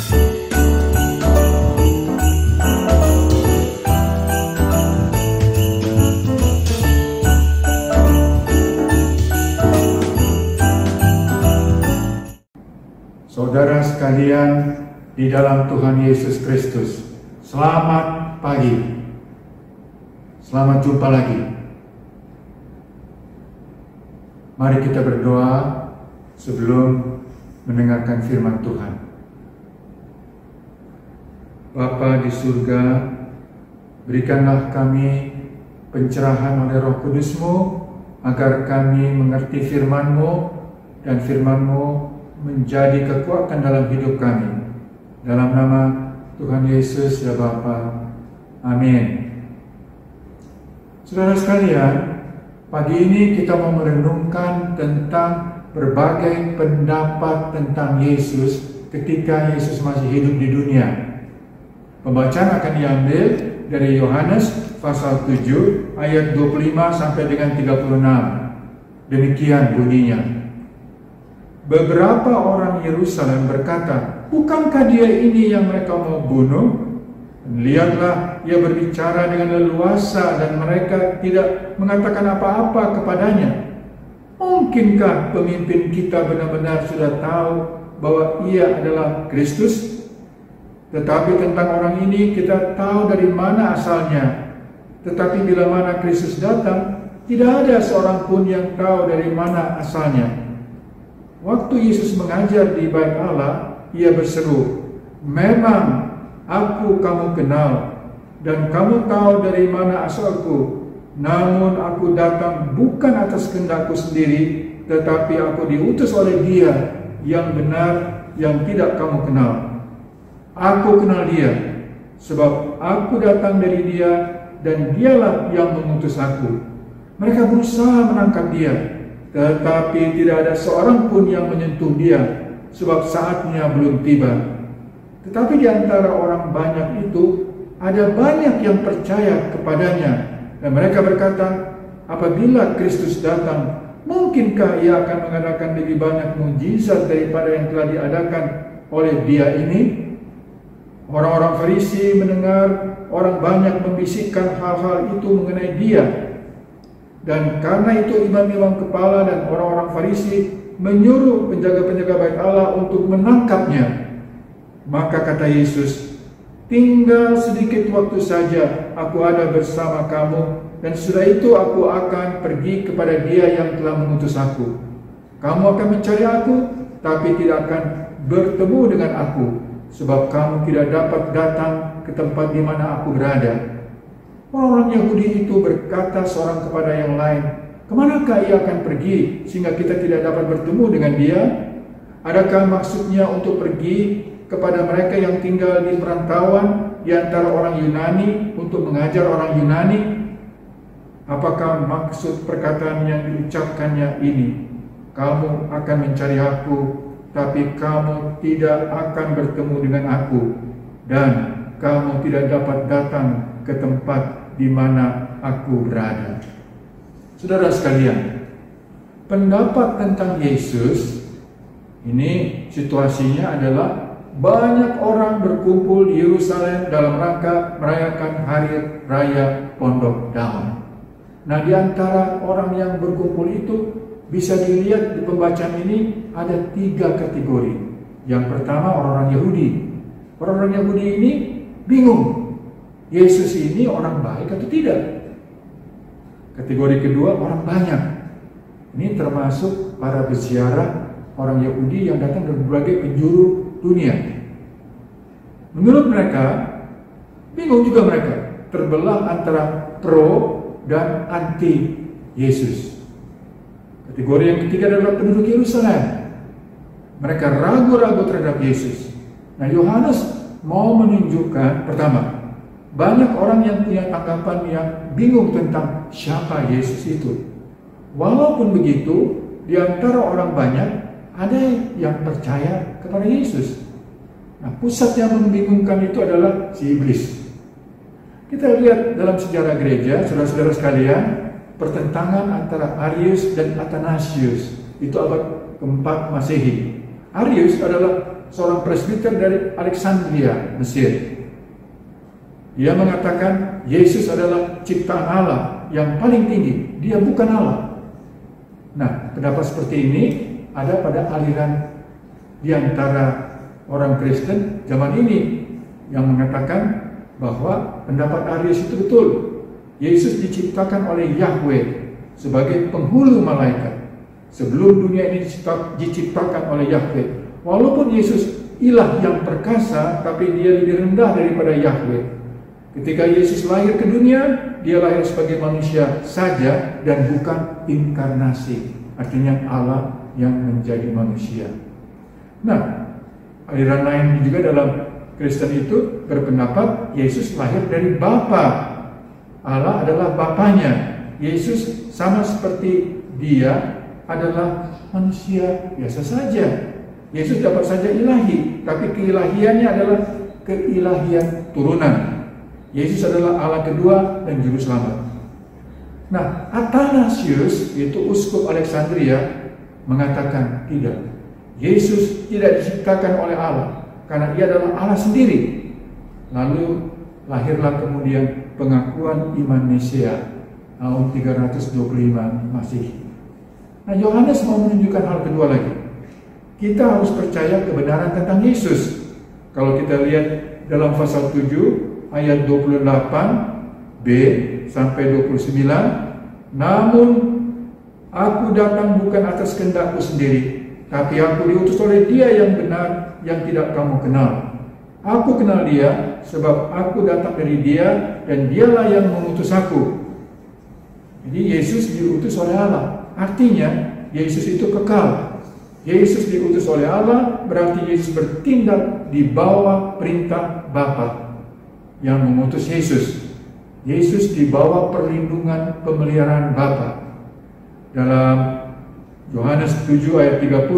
Saudara sekalian di dalam Tuhan Yesus Kristus, selamat pagi. Selamat jumpa lagi. Mari kita berdoa sebelum mendengarkan firman Tuhan. Bapa di surga, berikanlah kami pencerahan oleh Roh Kudus-Mu agar kami mengerti firman-Mu dan firman-Mu menjadi kekuatan dalam hidup kami. Dalam nama Tuhan Yesus ya Bapa. Amin. Saudara sekalian, pagi ini kita mau merenungkan tentang berbagai pendapat tentang Yesus ketika Yesus masih hidup di dunia. Pembacaan akan diambil dari Yohanes pasal 7 ayat 25 sampai dengan 36. Demikian bunyinya. Beberapa orang Yerusalem berkata, "Bukankah dia ini yang mereka mau bunuh? Lihatlah, ia berbicara dengan leluasa dan mereka tidak mengatakan apa-apa kepadanya. Mungkinkah pemimpin kita benar-benar sudah tahu bahwa ia adalah Kristus? Tetapi tentang orang ini kita tahu dari mana asalnya. Tetapi bila mana Kristus datang, tidak ada seorang pun yang tahu dari mana asalnya." Waktu Yesus mengajar di Bait Allah, ia berseru, "Memang aku kamu kenal, dan kamu tahu dari mana asalku. Namun aku datang bukan atas kehendakku sendiri, tetapi aku diutus oleh Dia yang benar, yang tidak kamu kenal. Aku kenal Dia, sebab aku datang dari Dia, dan Dialah yang mengutus aku." Mereka berusaha menangkap Dia, tetapi tidak ada seorang pun yang menyentuh Dia, sebab saatnya belum tiba. Tetapi di antara orang banyak itu, ada banyak yang percaya kepadanya, dan mereka berkata, "Apabila Kristus datang, mungkinkah Ia akan mengadakan lebih banyak mukjizat daripada yang telah diadakan oleh Dia ini?" Orang-orang Farisi mendengar orang banyak membisikkan hal-hal itu mengenai Dia. Dan karena itu imam-imam kepala dan orang-orang Farisi menyuruh penjaga-penjaga Bait Allah untuk menangkapnya. Maka kata Yesus, "Tinggal sedikit waktu saja aku ada bersama kamu, dan sesudah itu aku akan pergi kepada Dia yang telah mengutus aku. Kamu akan mencari aku, tapi tidak akan bertemu dengan aku, sebab kamu tidak dapat datang ke tempat di mana aku berada." Orang-orang Yahudi itu berkata seorang kepada yang lain, "Kemanakah Ia akan pergi sehingga kita tidak dapat bertemu dengan Dia? Adakah maksudnya untuk pergi kepada mereka yang tinggal di perantauan di antara orang Yunani untuk mengajar orang Yunani? Apakah maksud perkataan yang diucapkannya ini? Kamu akan mencari aku, tapi kamu tidak akan bertemu dengan aku, dan kamu tidak dapat datang ke tempat di mana aku berada." Saudara sekalian, pendapat tentang Yesus ini situasinya adalah banyak orang berkumpul di Yerusalem dalam rangka merayakan hari raya Pondok Damai. Nah, di antara orang yang berkumpul itu bisa dilihat di pembacaan ini ada 3 kategori. Yang pertama, orang-orang Yahudi. Orang-orang Yahudi ini bingung, Yesus ini orang baik atau tidak? Kategori kedua, orang banyak. Ini termasuk para peziarah orang Yahudi yang datang dari berbagai penjuru dunia. Menurut mereka, bingung juga mereka, terbelah antara pro dan anti Yesus. Kategori yang ketiga adalah penduduk Yerusalem. Mereka ragu-ragu terhadap Yesus. Nah, Yohanes mau menunjukkan, pertama, banyak orang yang punya tanggapan yang bingung tentang siapa Yesus itu. Walaupun begitu, di antara orang banyak ada yang percaya kepada Yesus. Nah, pusat yang membingungkan itu adalah si iblis. Kita lihat dalam sejarah gereja, saudara-saudara sekalian, pertentangan antara Arius dan Athanasius. Itu abad keempat Masehi. Arius adalah seorang presbiter dari Alexandria, Mesir. Dia mengatakan Yesus adalah ciptaan Allah yang paling tinggi. Dia bukan Allah. Nah, pendapat seperti ini ada pada aliran di antara orang Kristen zaman ini yang mengatakan bahwa pendapat Arius itu betul. Yesus diciptakan oleh Yahweh sebagai penghulu malaikat sebelum dunia ini diciptakan oleh Yahweh. Walaupun Yesus ilah yang perkasa, tapi dia lebih rendah daripada Yahweh. Ketika Yesus lahir ke dunia, dia lahir sebagai manusia saja dan bukan inkarnasi, artinya Allah yang menjadi manusia. Nah, aliran lain juga dalam Kristen itu berpendapat Yesus lahir dari Bapa. Allah adalah Bapanya. Yesus sama seperti dia adalah manusia biasa saja. Yesus dapat saja ilahi, tapi keilahiannya adalah keilahian turunan. Yesus adalah Allah kedua dan juru selamat. Nah, Athanasius, yaitu uskup Alexandria, mengatakan tidak. Yesus tidak diciptakan oleh Allah karena ia adalah Allah sendiri. Lalu lahirlah kemudian pengakuan iman Nisea tahun 325 Masehi. Nah, Yohanes mau menunjukkan hal kedua lagi. Kita harus percaya kebenaran tentang Yesus. Kalau kita lihat dalam pasal 7 ayat 28b sampai 29, namun aku datang bukan atas kehendakku sendiri, tapi aku diutus oleh Dia yang benar, yang tidak kamu kenal. Aku kenal Dia sebab aku datang dari Dia dan Dialah yang mengutus aku. Jadi Yesus diutus oleh Allah. Artinya Yesus itu kekal. Yesus diutus oleh Allah berarti Yesus bertindak di bawah perintah Bapa yang mengutus Yesus. Yesus di bawah perlindungan pemeliharaan Bapa. Dalam Yohanes 7 ayat 30,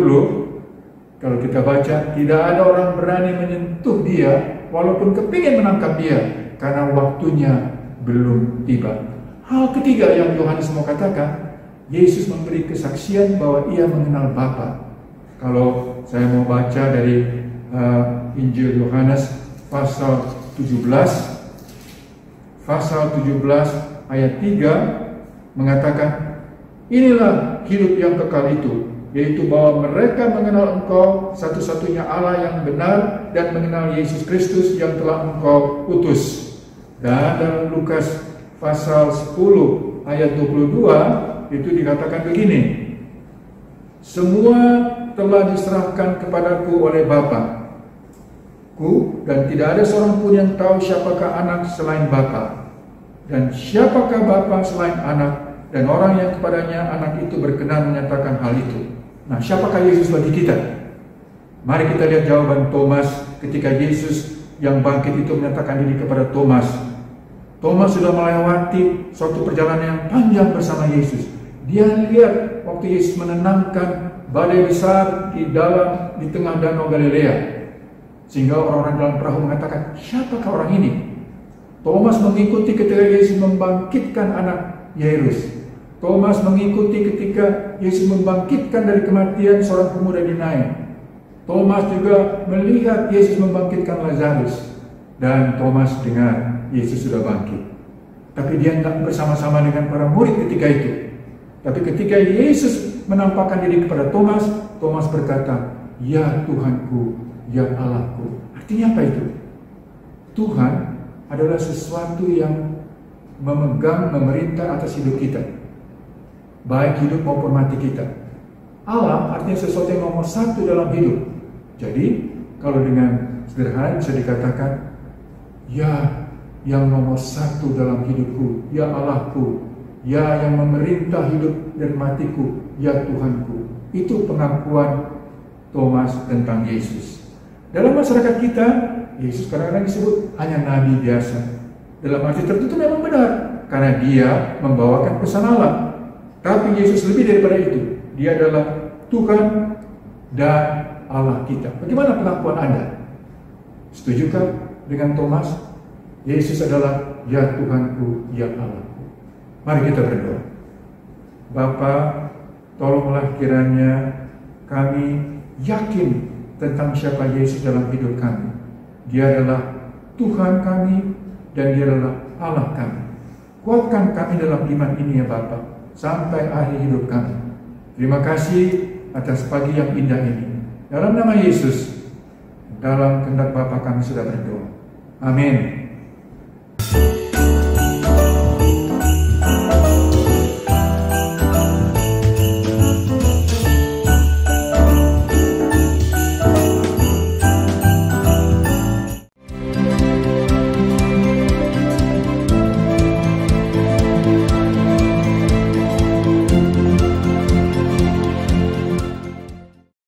kalau kita baca, tidak ada orang berani menyentuh Dia walaupun kepingin menangkap Dia karena waktunya belum tiba. Hal ketiga yang Yohanes mau katakan, Yesus memberi kesaksian bahwa Ia mengenal Bapa. Kalau saya mau baca dari Injil Yohanes pasal 17 ayat 3 mengatakan, inilah hidup yang kekal itu, yaitu bahwa mereka mengenal Engkau satu-satunya Allah yang benar dan mengenal Yesus Kristus yang telah Engkau utus. Dan dalam Lukas pasal 10 ayat 22 itu dikatakan begini, semua telah diserahkan kepadaku oleh Bapa-Ku, dan tidak ada seorang pun yang tahu siapakah anak selain Bapa, dan siapakah Bapa selain anak, dan orang yang kepadanya anak itu berkenan menyatakan hal itu. Nah, siapakah Yesus bagi kita? Mari kita lihat jawaban Thomas ketika Yesus yang bangkit itu menyatakan diri kepada Thomas. Thomas sudah melewati suatu perjalanan yang panjang bersama Yesus. Dia lihat waktu Yesus menenangkan badai besar di tengah danau Galilea, sehingga orang-orang dalam perahu mengatakan, siapakah orang ini? Thomas mengikuti ketika Yesus membangkitkan anak Yairus. Thomas mengikuti ketika Yesus membangkitkan dari kematian seorang pemuda di Nain. Thomas juga melihat Yesus membangkitkan Lazarus. Dan Thomas dengar Yesus sudah bangkit. Tapi dia tidak bersama-sama dengan para murid ketika itu. Tapi ketika Yesus menampakkan diri kepada Thomas, Thomas berkata, ya Tuhanku, ya Allahku. Artinya apa itu? Tuhan adalah sesuatu yang memegang, memerintah atas hidup kita, baik hidup maupun mati kita. Allah artinya sesuatu yang nomor satu dalam hidup. Jadi kalau dengan sederhana bisa dikatakan, ya yang nomor satu dalam hidupku, ya Allahku, ya yang memerintah hidup dan matiku, ya Tuhanku. Itu pengakuan Thomas tentang Yesus. Dalam masyarakat kita, Yesus kadang-kadang disebut hanya nabi biasa. Dalam arti tertentu memang benar, karena dia membawakan pesan Allah. Tapi Yesus lebih daripada itu. Dia adalah Tuhan dan Allah kita. Bagaimana pengakuan Anda? Setujukah dengan Thomas? Yesus adalah ya Tuhanku, ya Allahku. Mari kita berdoa. Bapa, tolonglah kiranya kami yakin tentang siapa Yesus dalam hidup kami. Dia adalah Tuhan kami dan Dia adalah Allah kami. Kuatkan kami dalam iman ini ya Bapa, sampai akhir hidup kami. Terima kasih atas pagi yang indah ini. Dalam nama Yesus, dalam kehendak Bapa kami sudah berdoa. Amin.